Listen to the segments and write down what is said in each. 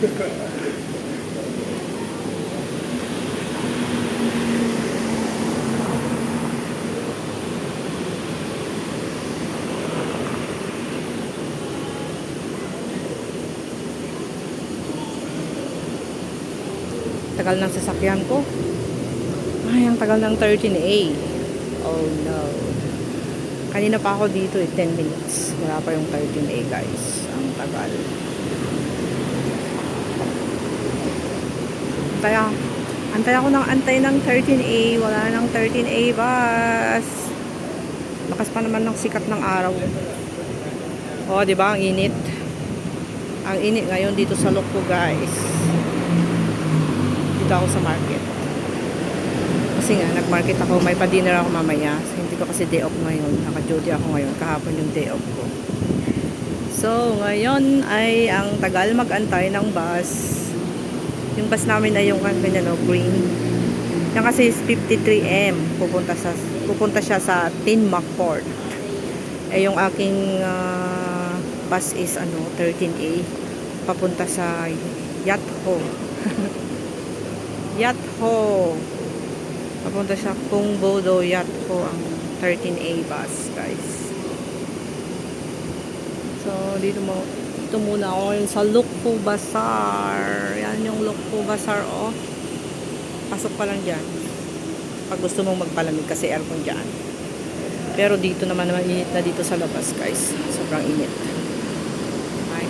Tagal ng sasakyan ko. Ay, ang tagal ng 13A. Oh no. Kanina pa ako dito 10 minutes. Wala pa yung 13A guys. Ang tagal. Antay ako ng antay ng 13A. Wala ng 13A bus. Lakas pa naman ng sikat ng araw. Oh, di ba? Ang init. Ang init ngayon dito sa Loko guys. Dito ako sa market. Kasi nga, nag-market ako. May pa-dinner ako mamaya. So, hindi ko kasi day off ngayon. Naka-duty ako ngayon. Kahapon yung day off ko. So, ngayon ay ang tagal mag-antay ng bus. Yung bus namin ay yung ganyan, no, green. Yan kasi is 53M. Pupunta siya sa Tinmac Port. Eh, yung aking bus is 13A. Papunta sa Yatho. Yatho. Papunta siya Kung Bodo Yatho ang 13A bus, guys. So, dito muna ako ngayon sa Loko Bazaar. Yan yung Loko Bazaar, oh. Pasok pa lang dyan. Pag gusto mong magpalamig kasi aircon dyan. Pero dito naman init na dito sa labas, guys. Sobrang init. Ay,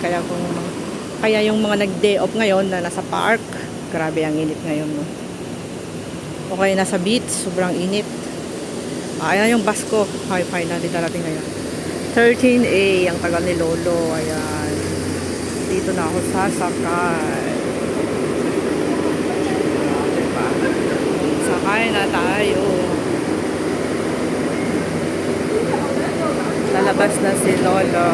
kaya yung mga nag-day off ngayon na nasa park, grabe ang init ngayon, no. Okay, nasa beach, sobrang init. Ayan yung bus ko. Ay, finally darating ngayon. 13A, ang tagal ni Lolo. Ayan. Dito na ako sasakay. Diba? Sakay na tayo. Lalabas na si Lolo.